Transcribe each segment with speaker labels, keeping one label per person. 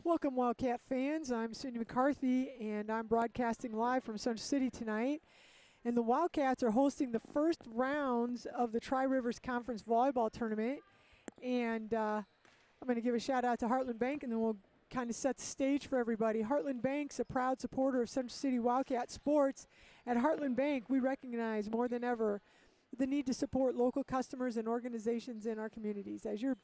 Speaker 1: Welcome, Wildcat fans. I'm Cindy McCarthy, and I'm broadcasting live from Central City tonight. And the Wildcats are hosting the first rounds of the Tri-Rivers Conference Volleyball Tournament. And I'm going to give a shout out to Heartland Bank, and then we'll kind of set the stage for everybody. Heartland Bank's a proud supporter of Central City Wildcat sports. At Heartland Bank, we recognize more than ever the need to support local customers and organizations in our communities. As your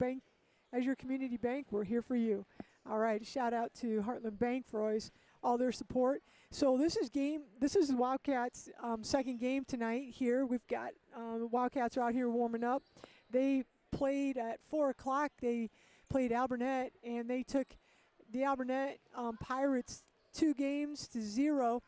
Speaker 1: community bank, we're here for you. All right, shout out to Heartland Bank for always all their support. So this is the Wildcats' second game tonight here. We've got Wildcats are out here warming up. They played at 4 o'clock. They played Alburnett, and they took the Alburnett Pirates 2-0.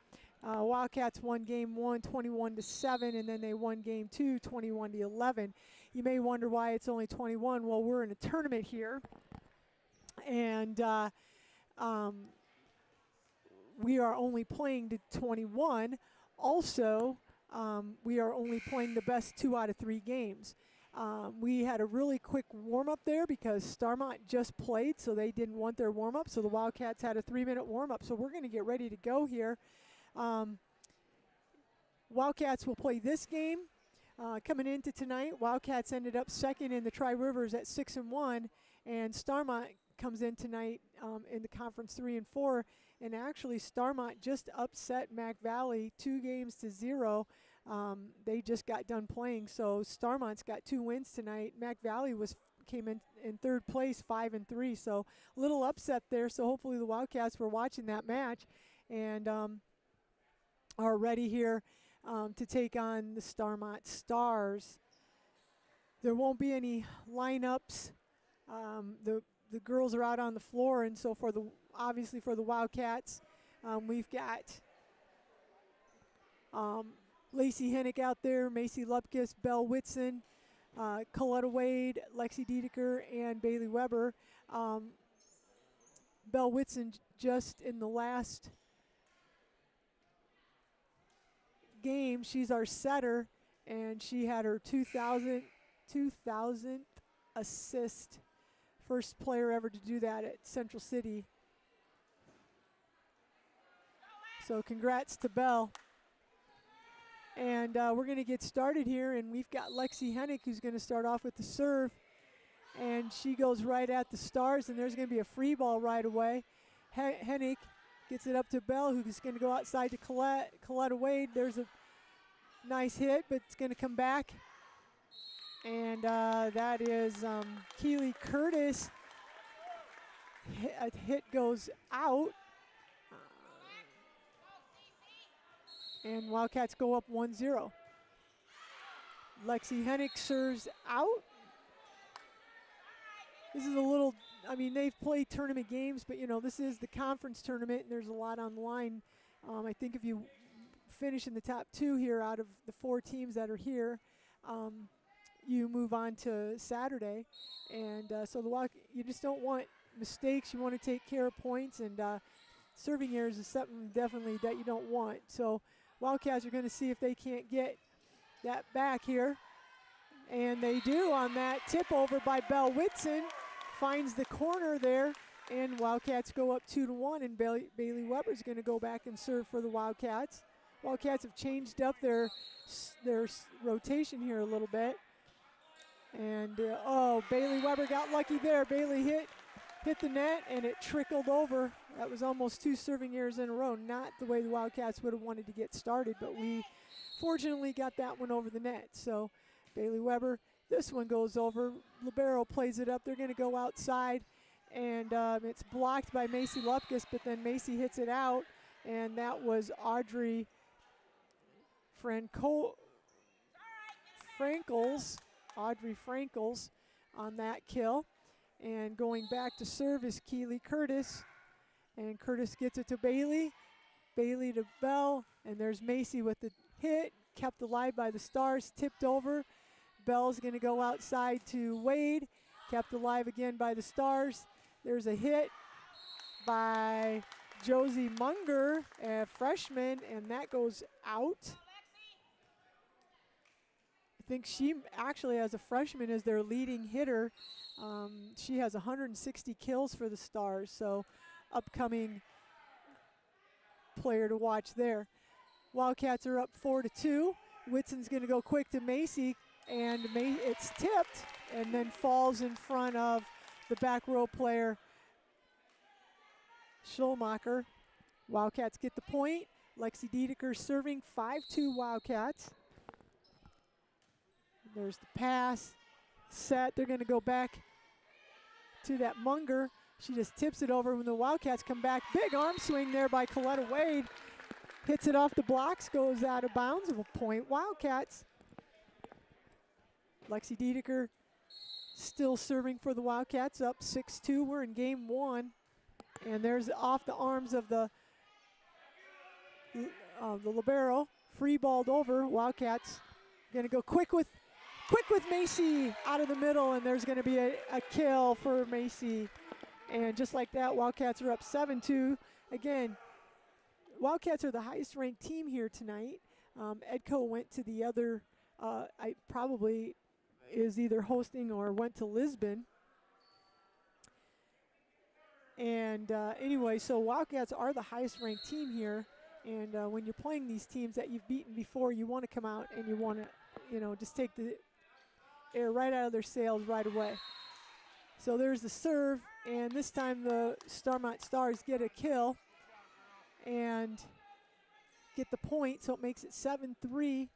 Speaker 1: Wildcats won game 1, 21-7, and then they won game 2, 21-11. You may wonder why it's only 21. Well, we're in a tournament here, and we are only playing to 21. Also, we are only playing the best 2 out of 3 games. We had a really quick warm-up there because Starmont just played, so they didn't want their warm-up. So the Wildcats had a 3-minute warm-up. So we're going to get ready to go here. Wildcats will play this game. Coming into tonight, Wildcats ended up second in the Tri-Rivers at 6-1, and Starmont comes in tonight in the conference 3-4. And actually, Starmont just upset Mac Valley 2-0. They just got done playing, so Starmont's got 2 wins tonight. Mac Valley came in third place, 5-3. So a little upset there. So hopefully the Wildcats were watching that match and are ready here to take on the Starmont Stars. There won't be any lineups. The girls are out on the floor, and so obviously for the Wildcats, we've got Lacey Hennick out there, Macy Lupkus, Belle Whitson, Coletta Wade, Lexi Diedeker, and Bailey Weber. Belle Whitson just in the last game, she's our setter, and she had her 2000th assist. First player ever to do that at Central City. So congrats to Belle. And we're going to get started here, and we've got Lexi Hennick who's going to start off with the serve. And she goes right at the Stars, and there's going to be a free ball right away. Hennick gets it up to Belle, who's going to go outside to Coletta Wade. There's a nice hit, but it's going to come back. And that is Keely Curtis. A hit goes out. And Wildcats go up 1-0. Lexi Hennick serves out. This is a little, they've played tournament games, but, this is the conference tournament, and there's a lot on the line. I think if you finish in the top 2 here out of the 4 teams that are here, you move on to Saturday. And so you just don't want mistakes. You want to take care of points, and serving errors is something definitely that you don't want. So Wildcats are going to see if they can't get that back here. And they do on that tip over by Belle Whitson. Finds the corner there, and Wildcats go up 2-1, and Bailey Weber's going to go back and serve for the Wildcats. Wildcats have changed up their rotation here a little bit. And, Bailey Weber got lucky there. Bailey hit the net, and it trickled over. That was almost 2 serving errors in a row. Not the way the Wildcats would have wanted to get started, but we fortunately got that one over the net. So Bailey Weber, this one goes over. Libero plays it up. They're going to go outside, and it's blocked by Macy Lupkus, but then Macy hits it out, and that was Audrey Frankels on that kill. And going back to serve is Keely Curtis. And Curtis gets it to Bailey. Bailey to Belle. And there's Macy with the hit. Kept alive by the Stars. Tipped over. Belle's going to go outside to Wade. Kept alive again by the Stars. There's a hit by Josie Munger, a freshman, and that goes out. I think she actually, as a freshman, is their leading hitter. She has 160 kills for the Stars, so upcoming player to watch there. Wildcats are up 4-2. Whitson's going to go quick to Macy, and it's tipped and then falls in front of the back row player, Schulmacher. Wildcats get the point. Lexi Dedeker serving 5-2 Wildcats. There's the pass, set. They're going to go back to that Munger. She just tips it over when the Wildcats come back. Big arm swing there by Coletta Wade. Hits it off the blocks, goes out of bounds. A point Wildcats. Lexi Dedeker still serving for the Wildcats, up 6-2. We're in game 1. And there's off the arms of the libero. Free balled over. Wildcats going to go quick with Macy out of the middle, and there's going to be a kill for Macy. And just like that, Wildcats are up 7-2. Again, Wildcats are the highest ranked team here tonight. Edco went to the other, I probably is either hosting or went to Lisbon. And anyway, so Wildcats are the highest ranked team here. And when you're playing these teams that you've beaten before, you want to come out and you want to, just take the air right out of their sails right away. So there's the serve, and this time the Starmont Stars get a kill and get the point, so it makes it 7-3.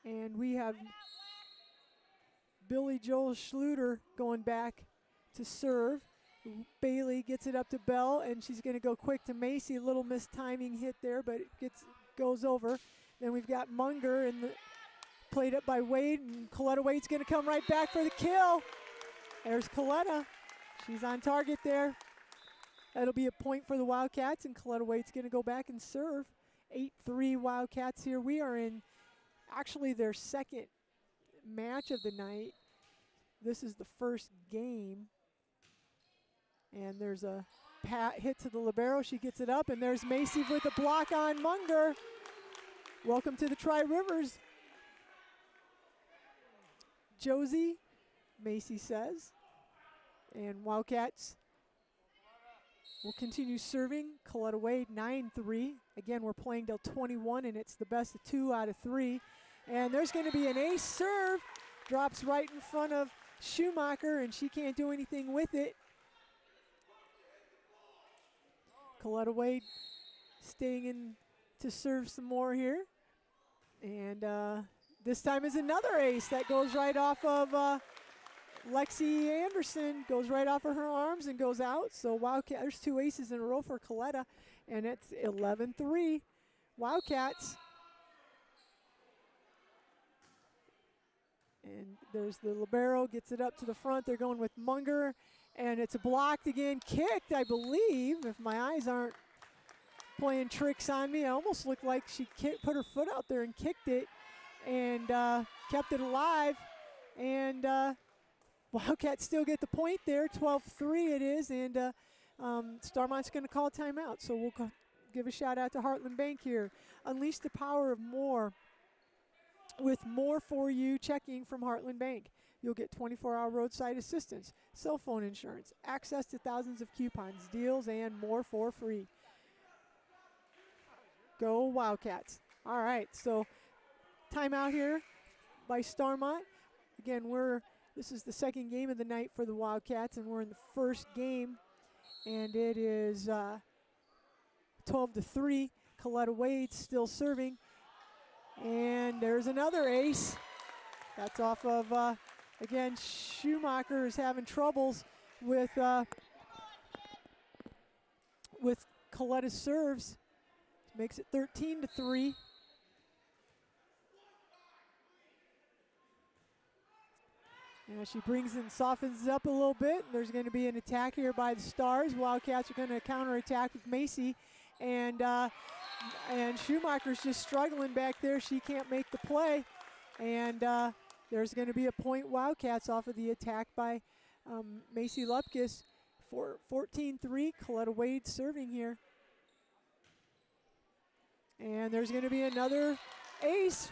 Speaker 1: And we have Billy Joel Schluter going back to serve. Bailey gets it up to Bell, and she's going to go quick to Macy. A little mistiming hit there, but it goes over. Then we've got Munger, and played up by Wade, and Coletta Wade's going to come right back for the kill. There's Coletta. She's on target there. That'll be a point for the Wildcats, and Coletta Wade's going to go back and serve. 8-3 Wildcats here. We are in actually their second match of the night. This is the first game. And there's a hit to the libero. She gets it up, and there's Macy with a block on Munger. Welcome to the Tri-Rivers, Josie, Macy says. And Wildcats will continue serving. Coletta Wade, 9-3. Again, we're playing till 21, and it's the best of 2 out of 3. And there's going to be an ace serve. Drops right in front of Schumacher, and she can't do anything with it. Coletta Wade staying in to serve some more here. And this time is another ace that goes right off of Lexi Anderson, goes right off of her arms and goes out. So Wildcat, there's 2 aces in a row for Coletta, and it's 11-3 Wildcats. And there's the libero, gets it up to the front. They're going with Munger, and it's blocked again, kicked, I believe, if my eyes aren't playing tricks on me. It almost looked like she put her foot out there and kicked it and kept it alive. And Wildcats still get the point there, 12-3 it is, and Starmont's going to call timeout. So we'll give a shout out to Heartland Bank here. Unleash the power of more with More For You checking from Heartland Bank. You'll get 24-hour roadside assistance, cell phone insurance, access to thousands of coupons, deals, and more for free. Go Wildcats. All right, so timeout here by Starmont. Again, this is the second game of the night for the Wildcats, and we're in the first game, and it is 12-3. Coletta Wade still serving, and there's another ace. That's off of, again, Schumacher is having troubles with Coletta's serves. Makes it 13-3. And she brings in, softens it up a little bit. There's going to be an attack here by the Stars. Wildcats are going to counterattack with Macy. And Schumacher's just struggling back there. She can't make the play. And there's going to be a point Wildcats off of the attack by Macy Lupkis. 14-3, Coletta Wade serving here. And there's going to be another ace.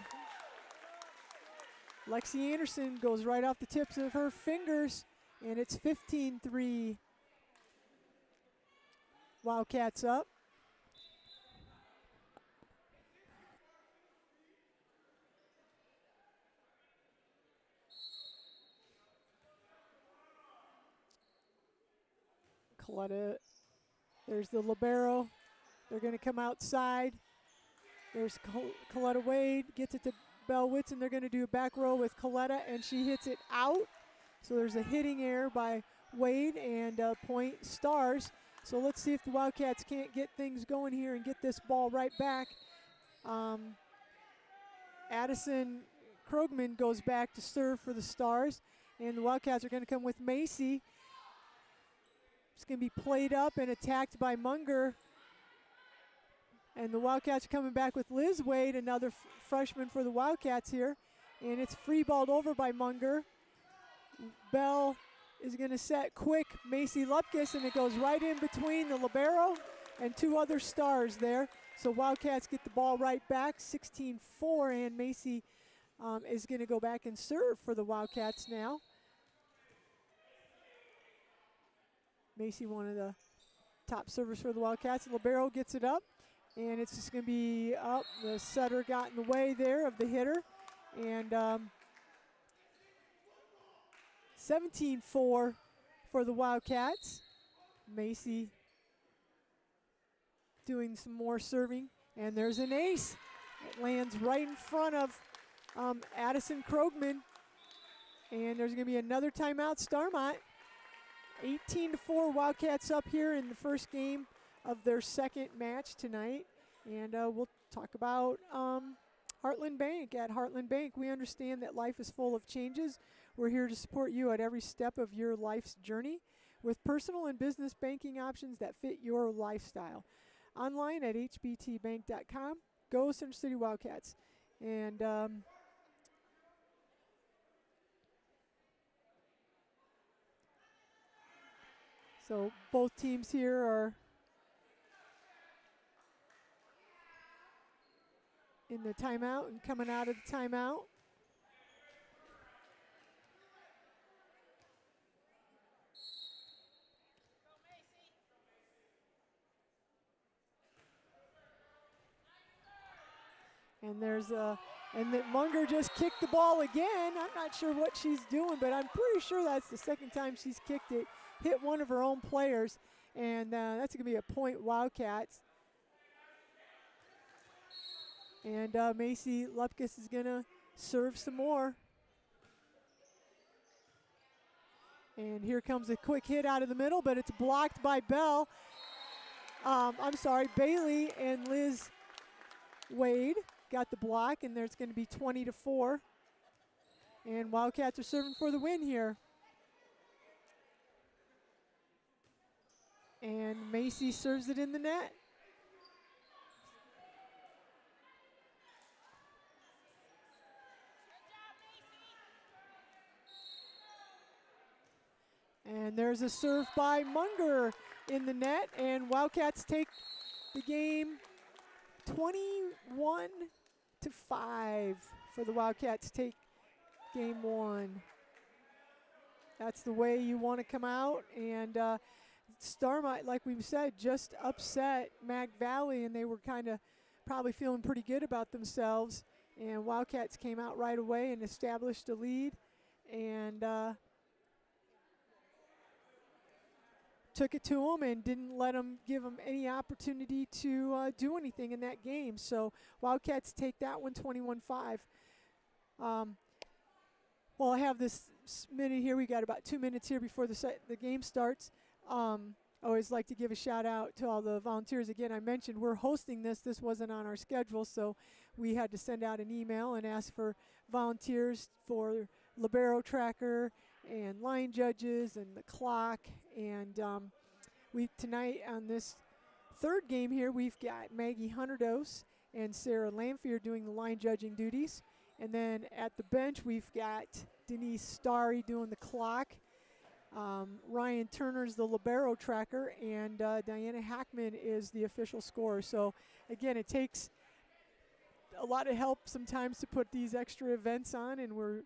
Speaker 1: Lexi Anderson goes right off the tips of her fingers, and it's 15-3 Wildcats up. Coletta, there's the libero. They're going to come outside. There's Coletta Wade, gets it to Belle Whitson. They're going to do a back row with Coletta, and she hits it out. So there's a hitting error by Wade, and point Stars. So let's see if the Wildcats can't get things going here and get this ball right back. Addison Krogman goes back to serve for the Stars, and the Wildcats are going to come with Macy. It's going to be played up and attacked by Munger. And the Wildcats are coming back with Liz Wade, another freshman for the Wildcats here. And it's free balled over by Munger. Bell is going to set quick Macy Lupkus, and it goes right in between the libero and two other Stars there. So Wildcats get the ball right back, 16-4, and Macy is going to go back and serve for the Wildcats now. Macy, one of the top servers for the Wildcats. Libero gets it up, and it's just going to be up. The setter got in the way there of the hitter. And 17-4 for the Wildcats. Macy doing some more serving, and there's an ace. It lands right in front of Addison Krogman. And there's going to be another timeout, Starmont. 18-4 Wildcats up here in the first game of their second match tonight. And we'll talk about Heartland Bank. At Heartland Bank, we understand that life is full of changes. We're here to support you at every step of your life's journey with personal and business banking options that fit your lifestyle. Online at hbtbank.com. Go Central City Wildcats. And so both teams here are in the timeout and coming out of the timeout. And there's and that Munger just kicked the ball again. I'm not sure what she's doing, but I'm pretty sure that's the second time she's kicked it. Hit one of her own players, and that's going to be a point Wildcats. And Macy Lupkus is going to serve some more. And here comes a quick hit out of the middle, but it's blocked by Bell. I'm sorry, Bailey and Liz Wade got the block, and there's going to be 20-4. And Wildcats are serving for the win here. And Macy serves it in the net. And there's a serve by Munger in the net, and Wildcats take the game 21-5 for the Wildcats take game one. That's the way you want to come out. And Starmont, like we've said, just upset Mag Valley, and they were kind of probably feeling pretty good about themselves. And Wildcats came out right away and established a lead, and took it to them and didn't let them give them any opportunity to do anything in that game. So Wildcats take that one 21-5. Well, I have this minute here. We got about 2 minutes here before the game starts. I always like to give a shout out to all the volunteers. Again, I mentioned we're hosting this. This wasn't on our schedule, so we had to send out an email and ask for volunteers for libero tracker and line judges and the clock. And we tonight on this third game here, we've got Maggie Hunterdos and Sarah Lamphere doing the line judging duties. And then at the bench, we've got Denise Starry doing the clock. Ryan Turner's the libero tracker, and Diana Hackman is the official scorer. So again, it takes a lot of help sometimes to put these extra events on, and we're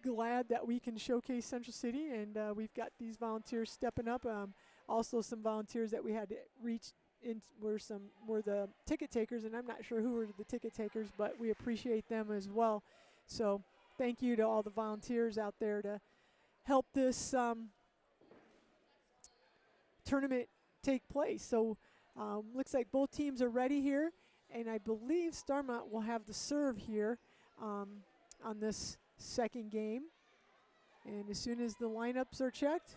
Speaker 1: glad that we can showcase Central City, and we've got these volunteers stepping up. Also some volunteers that we had to reach in were the ticket takers, and I'm not sure who were the ticket takers, but we appreciate them as well. So thank you to all the volunteers out there to help this tournament take place. So looks like both teams are ready here, and I believe Starmont will have the serve here on this second game. And as soon as the lineups are checked,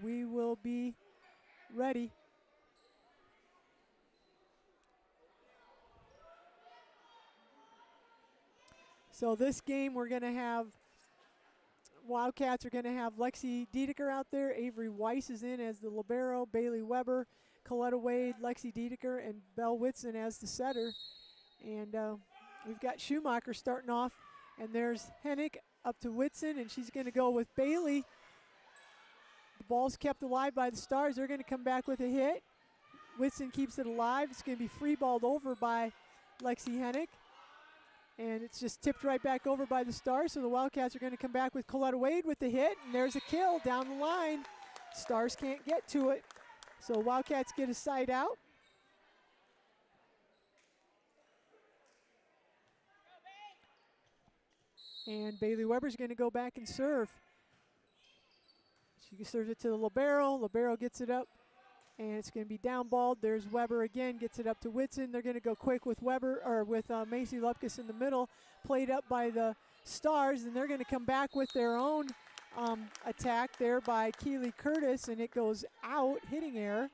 Speaker 1: we will be ready. So this game we're going to have Wildcats are going to have Lexi Diedeker out there. Avery Weiss is in as the libero. Bailey Weber, Coletta Wade, Lexi Diedeker, and Belle Whitson as the setter. And we've got Schumacher starting off, and there's Hennick up to Whitson, and she's going to go with Bailey. The ball's kept alive by the Stars. They're going to come back with a hit. Whitson keeps it alive. It's going to be free balled over by Lexi Hennick. And it's just tipped right back over by the Stars, so the Wildcats are going to come back with Coletta Wade with the hit, and there's a kill down the line. Stars can't get to it, so Wildcats get a side out. And Bailey Weber's going to go back and serve. She serves it to the libero. Libero gets it up, and it's going to be down balled. There's Weber again, gets it up to Whitson. They're going to go quick with Weber, or with Macy Lupkus in the middle, played up by the Stars, and they're going to come back with their own attack there by Keely Curtis, and it goes out, hitting error.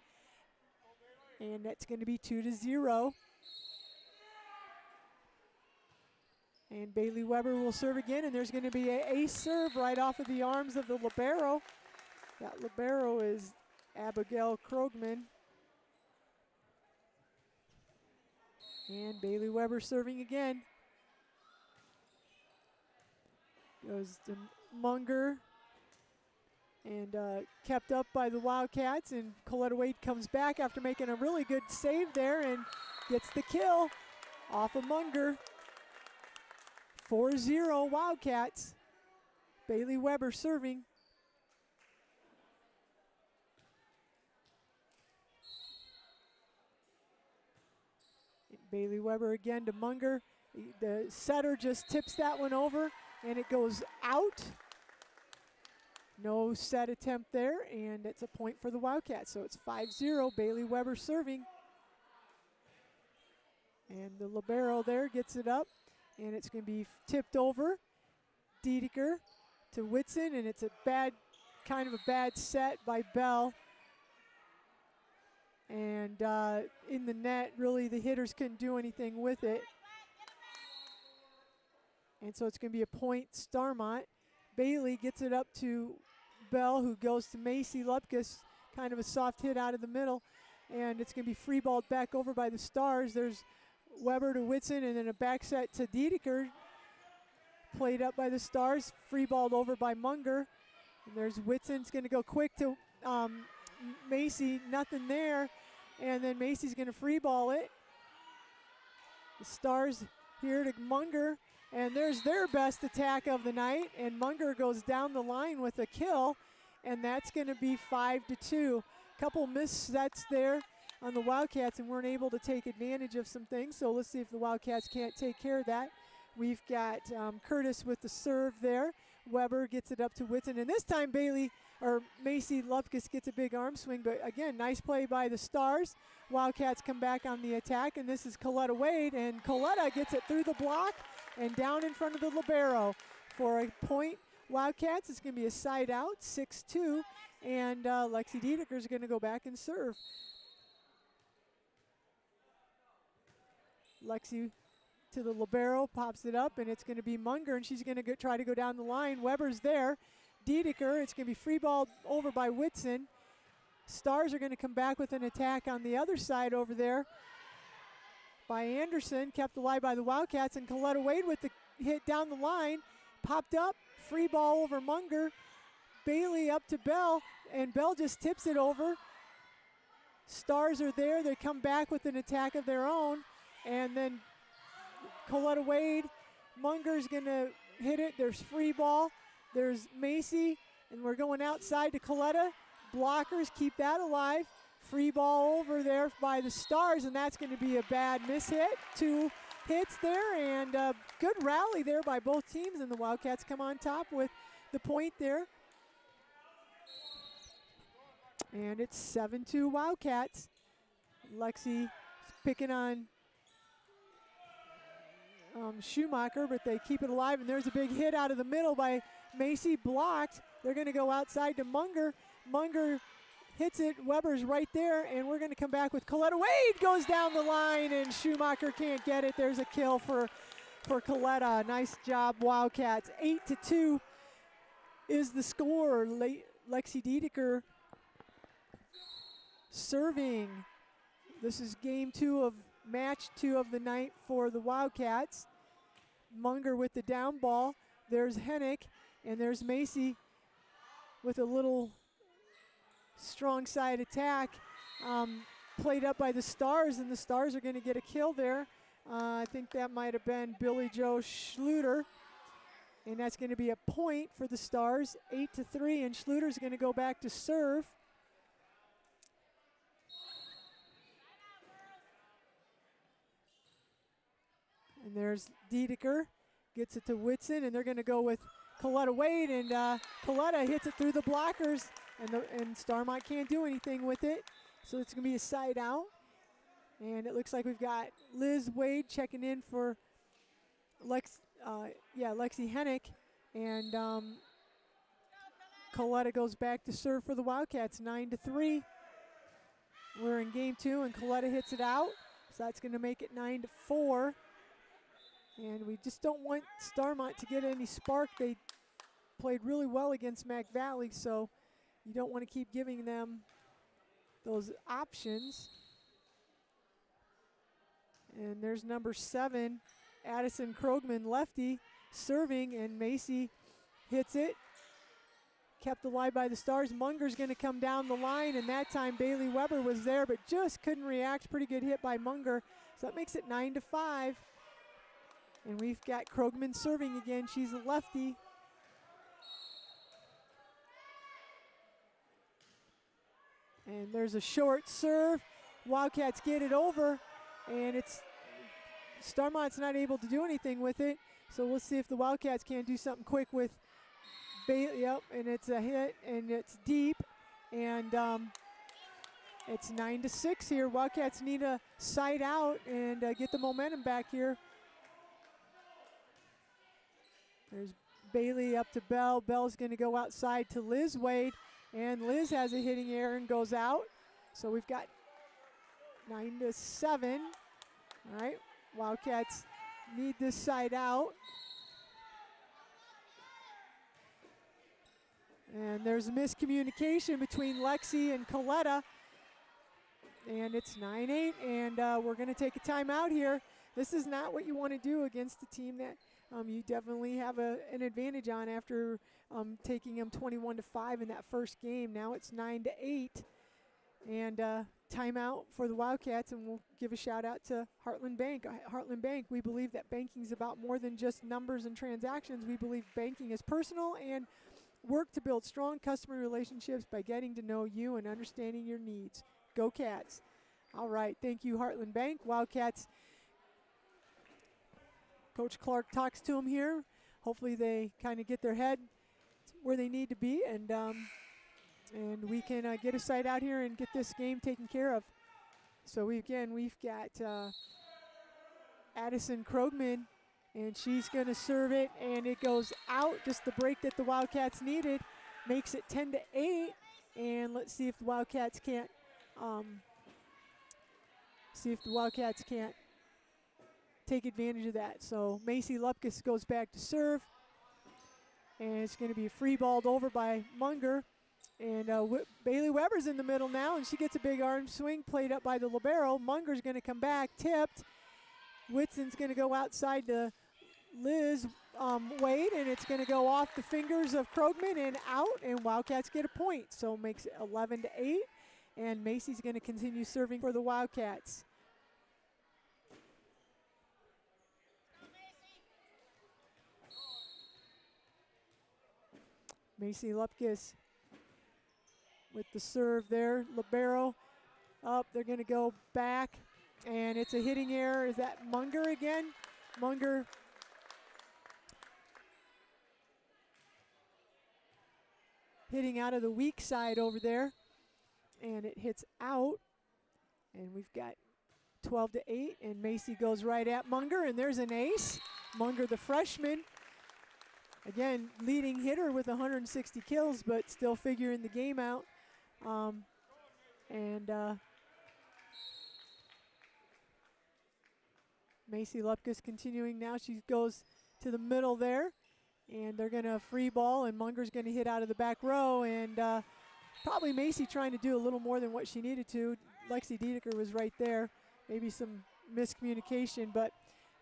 Speaker 1: And that's going to be 2-0. And Bailey Weber will serve again, and there's going to be an ace serve right off of the arms of the libero. That libero is Abigail Krogman. And Bailey Weber serving again. Goes to Munger. And kept up by the Wildcats. And Coletta Wade comes back after making a really good save there and gets the kill off of Munger. 4-0 Wildcats. Bailey Weber serving. Bailey Weber again to Munger. The setter just tips that one over, and it goes out. No set attempt there, and it's a point for the Wildcats. So it's 5-0, Bailey Weber serving. And the libero there gets it up, and it's going to be tipped over. Diedeker to Whitson, and it's a kind of a bad set by Bell. And in the net, really the hitters couldn't do anything with it. And so it's going to be a point Starmont. Bailey gets it up to Bell, who goes to Macy Lupkus, kind of a soft hit out of the middle. And it's going to be free balled back over by the Stars. There's Weber to Whitson, and then a back set to Diedeker. Played up by the Stars, free balled over by Munger. And there's Whitson's going to go quick to Macy, nothing there, and then Macy's going to free ball it. The Stars here to Munger, and there's their best attack of the night, and Munger goes down the line with a kill, and that's going to be 5-2. Couple missed sets there on the Wildcats and weren't able to take advantage of some things, so let's see if the Wildcats can't take care of that. We've got Curtis with the serve there. Weber gets it up to Whitson, and this time Macy Lupkus gets a big arm swing, but again, nice play by the Stars. Wildcats come back on the attack, and this is Coletta Wade, and Coletta gets it through the block and down in front of the libero for a point. Wildcats, it's going to be a side out, 6-2, and Lexi Diedeker is going to go back and serve. Lexi to the libero, pops it up, and it's going to be Munger, and she's going to try to go down the line. Weber's there. Diedeker, it's going to be free balled over by Whitson. Stars are going to come back with an attack on the other side over there by Anderson, kept alive by the Wildcats, and Coletta Wade with the hit down the line, popped up, free ball over Munger. Bailey up to Bell, and Bell just tips it over. Stars are there. They come back with an attack of their own, and then Coletta Wade, Munger's going to hit it. There's free ball. There's Macy, and we're going outside to Coletta. blockers keep that alive. Free ball over there by the Stars, and that's going to be a bad miss hit. 2 hits there, and a good rally there by both teams, and the Wildcats come on top with the point there. And it's 7-2 Wildcats. Lexi picking on Schumacher, but they keep it alive, and there's a big hit out of the middle by Macy, blocked. They're going to go outside to Munger. Munger hits it, Weber's right there, and we're going to come back with Coletta. Wade goes down the line, and Schumacher can't get it. There's a kill for Coletta. Nice job, Wildcats. 8-2 is the score. Lexi Dedeker serving. This is game 2 of match 2 of the night for the Wildcats. Munger with the down ball. There's Hennick, and there's Macy with a little strong side attack, played up by the Stars, and the Stars are going to get a kill there. I think that might have been Billy Joe Schluter, and that's going to be a point for the Stars, 8-3, and Schluter's going to go back to serve. And there's Dedeker, gets it to Whitson, and they're going to go with Coletta Wade, and Coletta hits it through the blockers, and Starmont can't do anything with it. So it's going to be a side out. And it looks like we've got Liz Wade checking in for Lexi Hennick, and Coletta goes back to serve for the Wildcats, 9-3. We're in game 2, and Coletta hits it out, so that's going to make it 9-4. And we just don't want Starmont to get any spark. They played really well against Mac Valley, so you don't want to keep giving them those options. And there's number 7, Addison Krogman, lefty, serving, and Macy hits it. Kept alive by the Stars. Munger's going to come down the line, and that time Bailey Weber was there, but just couldn't react. Pretty good hit by Munger. So that makes it 9-5. And we've got Krogman serving again. She's a lefty. And there's a short serve. Wildcats get it over, and it's Starmont's not able to do anything with it. So we'll see if the Wildcats can't do something quick with Bailey. Yep, and it's a hit, and it's deep, and it's 9-6 here. Wildcats need a side out and get the momentum back here. There's Bailey up to Bell. Bell's going to go outside to Liz Wade, and Liz has a hitting error and goes out. So we've got 9-7. All right, Wildcats need this side out. And there's a miscommunication between Lexi and Coletta. And it's 9-8, and we're going to take a timeout here. This is not what you want to do against a team that you definitely have an advantage on after taking them 21-5 in that first game. Now it's 9-8, and timeout for the Wildcats, and we'll give a shout out to Heartland Bank. Heartland Bank, we believe that banking is about more than just numbers and transactions. We believe banking is personal and work to build strong customer relationships by getting to know you and understanding your needs. Go Cats. All right, thank you, Heartland Bank. Wildcats, Coach Clark talks to them here. Hopefully they kind of get their head where they need to be, and we can get a side out here and get this game taken care of. So we've got Addison Krogman, and she's going to serve it, and it goes out. Just the break that the Wildcats needed makes it 10-8, and let's see if the Wildcats can't take advantage of that. So Macy Lupkus goes back to serve, and it's going to be free balled over by Munger. And Bailey Weber's in the middle now, and she gets a big arm swing played up by the libero. Munger's going to come back, tipped. Whitson's going to go outside to Liz Wade, and it's going to go off the fingers of Krogman and out, and Wildcats get a point. So it makes it 11-8, and Macy's going to continue serving for the Wildcats. Macy Lupkus with the serve there. Libero up, they're going to go back, and it's a hitting error. Is that Munger again? Munger hitting out of the weak side over there, and it hits out, and we've got 12-8, and Macy goes right at Munger, and there's an ace. Munger, the freshman, again, leading hitter with 160 kills, but still figuring the game out. Macy Lupkus continuing now. She goes to the middle there, and they're going to free ball, and Munger's going to hit out of the back row, and probably Macy trying to do a little more than what she needed to. Lexi Dedeker was right there. Maybe some miscommunication, but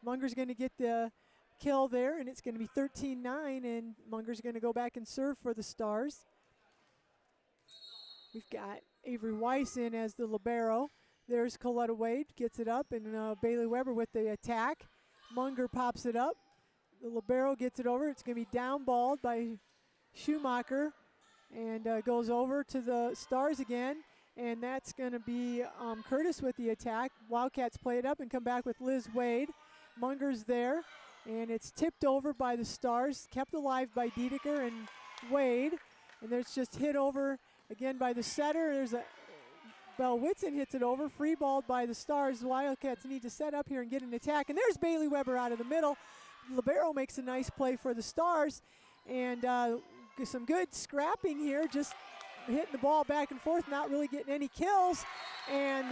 Speaker 1: Munger's going to get the kill there, and it's going to be 13-9, and Munger's going to go back and serve for the Stars. We've got Avery Weiss in as the libero. There's Coletta Wade, gets it up, and Bailey Weber with the attack. Munger pops it up. The libero gets it over. It's going to be down balled by Schumacher, and goes over to the Stars again, and that's going to be Curtis with the attack. Wildcats play it up and come back with Liz Wade. Munger's there, and it's tipped over by the Stars, kept alive by Dedeker and Wade, and there's just hit over again by the setter. There's a Belle Whitson hits it over, free balled by the Stars. The Wildcats need to set up here and get an attack, and there's Bailey Weber out of the middle. Libero makes a nice play for the Stars, and some good scrapping here, just hitting the ball back and forth, not really getting any kills, and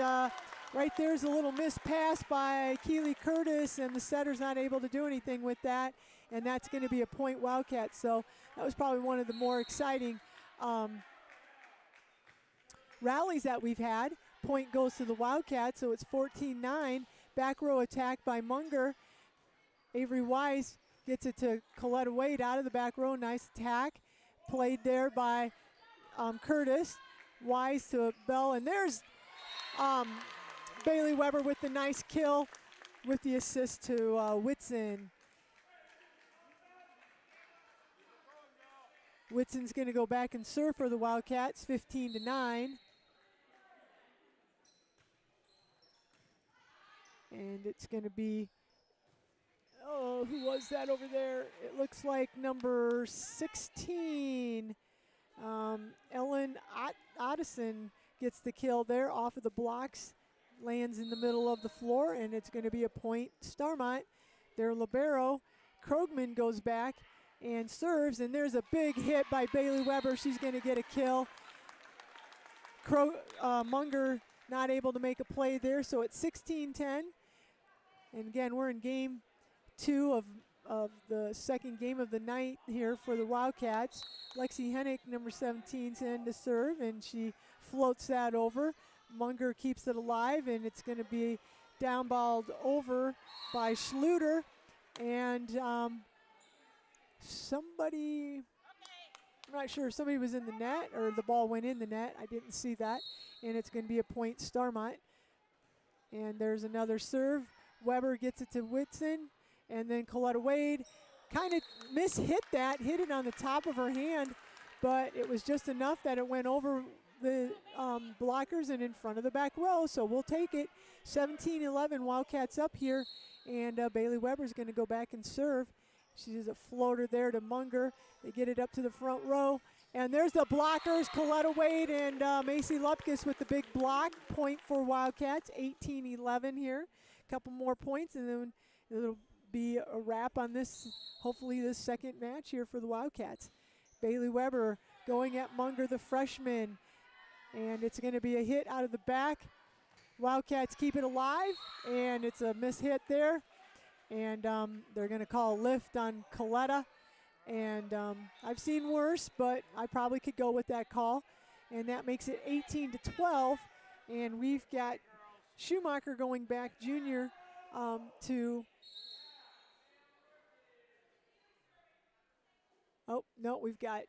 Speaker 1: right there's a little missed pass by Keely Curtis, and the setter's not able to do anything with that, and that's going to be a point Wildcats. So that was probably one of the more exciting rallies that we've had. Point goes to the Wildcats, so it's 14-9. Back row attack by Munger. Avery Wise gets it to Coletta Wade out of the back row. Nice attack. Played there by Curtis. Wise to Bell, and there's Bailey Weber with the nice kill with the assist to Whitson. Whitson's going to go back and serve for the Wildcats, 15-9. And it's going to be, oh, who was that over there? It looks like number 16. Ellen Otteson gets the kill there off of the blocks, lands in the middle of the floor, and it's going to be a point Starmont. Their libero, Krogman, goes back and serves, and there's a big hit by Bailey Weber. She's going to get a kill. Munger not able to make a play there, so it's 16-10. And again, we're in game 2 of the second game of the night here for the Wildcats. Lexi Hennick, number 17, in to serve, and she floats that over. Munger keeps it alive, and it's going to be downballed over by Schluter. And somebody, I'm not sure, somebody was in the net, or the ball went in the net. I didn't see that. And it's going to be a point Starmont. And there's another serve. Weber gets it to Whitson, and then Coletta Wade kind of hit it on the top of her hand, but it was just enough that it went over the blockers and in front of the back row, so we'll take it. 17-11, Wildcats up here, and Bailey Weber's going to go back and serve. She's a floater there to Munger. They get it up to the front row, and there's the blockers, Coletta Wade and Macy Lupkus with the big block. Point for Wildcats, 18-11 here. Couple more points, and then it'll be a wrap on this, hopefully this second match here for the Wildcats. Bailey Weber going at Munger, the freshman, and it's going to be a hit out of the back. Wildcats keep it alive, and it's a mishit there, and they're going to call a lift on Coletta, and I've seen worse, but I probably could go with that call, and that makes it 18-12, and we've got Schumacher going back, junior, to, oh, no, we've got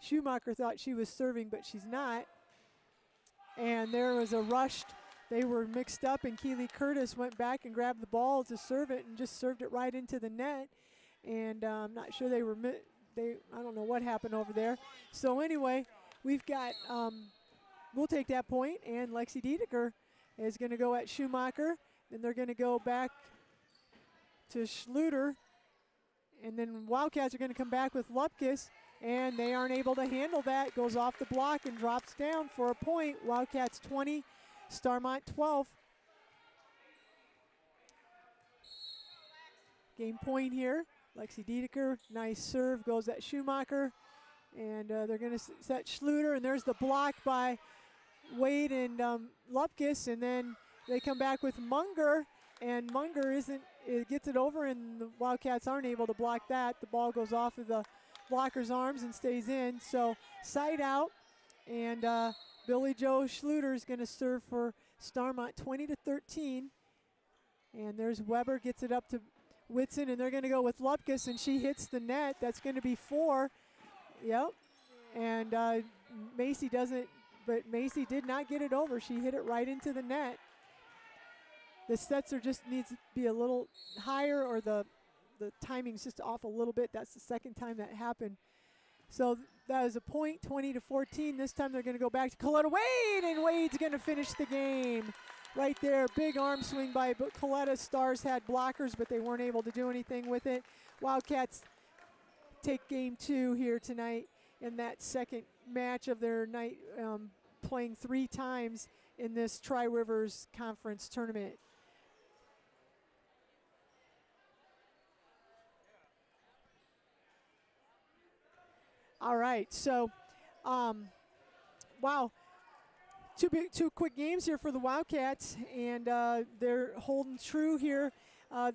Speaker 1: Schumacher thought she was serving, but she's not. And there was a rushed, they were mixed up, and Keely Curtis went back and grabbed the ball to serve it and just served it right into the net. And I'm not sure they were, I don't know what happened over there. So anyway, we've got, we'll take that point, and Lexi Diedeker is going to go at Schumacher. Then they're going to go back to Schluter. And then Wildcats are going to come back with Lupkus, and they aren't able to handle that. Goes off the block and drops down for a point. Wildcats 20, Starmont 12. Game point here. Lexi Diedeker, nice serve, goes at Schumacher. And they're going to set Schluter, and there's the block by Wade and Lupkus, and then they come back with Munger, and Munger gets it over, and the Wildcats aren't able to block that. The ball goes off of the blocker's arms and stays in. So side out, and Billy Joe Schluter is going to serve for Starmont 20-13. And there's Weber, gets it up to Whitson, and they're going to go with Lupkus, and she hits the net. That's going to be 4. Yep. And Macy doesn't, but Macy did not get it over. She hit it right into the net. The setzer just needs to be a little higher, or the timing's just off a little bit. That's the second time that happened. So that is a point, 20-14. This time they're going to go back to Coletta Wade, and Wade's going to finish the game. Right there, big arm swing by Coletta. Stars had blockers, but they weren't able to do anything with it. Wildcats take game 2 here tonight in that second match of their night, playing 3 times in this Tri-Rivers Conference tournament. All right, so, wow. Two quick games here for the Wildcats, and they're holding true here.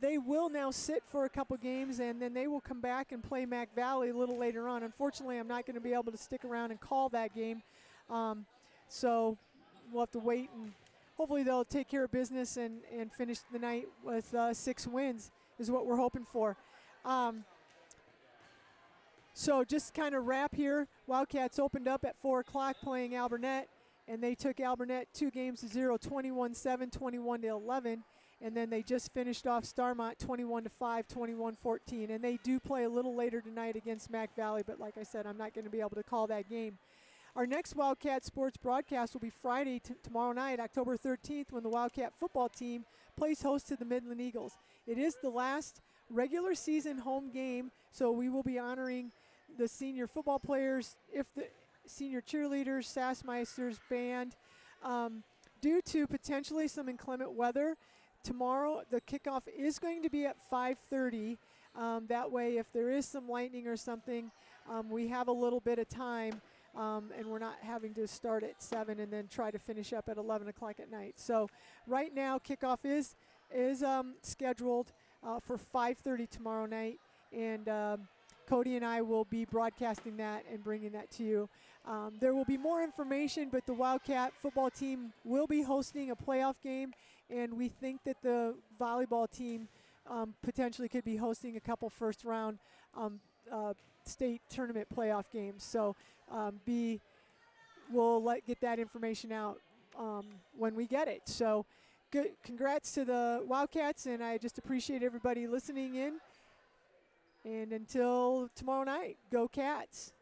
Speaker 1: They will now sit for a couple games, and then they will come back and play Mac Valley a little later on. Unfortunately, I'm not going to be able to stick around and call that game. So we'll have to wait, and hopefully they'll take care of business and finish the night with 6 wins is what we're hoping for. So just kind of wrap here. Wildcats opened up at 4 o'clock playing Alburnett, and they took Alburnett 2-0, 21-7, 21-11. And then they just finished off Starmont 21-5, 21-14. And they do play a little later tonight against Mac Valley, but like I said, I'm not going to be able to call that game. Our next Wildcat Sports broadcast will be Friday, tomorrow night, October 13th, when the Wildcat football team plays host to the Midland Eagles. It is the last regular season home game, so we will be honoring the senior football players, if the senior cheerleaders, Sassmeisters, band. Due to potentially some inclement weather, tomorrow the kickoff is going to be at 5:30. That way, if there is some lightning or something, we have a little bit of time, and we're not having to start at 7 and then try to finish up at 11 o'clock at night. So right now, kickoff is scheduled for 5:30 tomorrow night, and Cody and I will be broadcasting that and bringing that to you. There will be more information, but the Wildcat football team will be hosting a playoff game, and we think that the volleyball team potentially could be hosting a couple first-round state tournament playoff games. So we'll get that information out when we get it. So good, congrats to the Wildcats, and I just appreciate everybody listening in. And until tomorrow night, go Cats.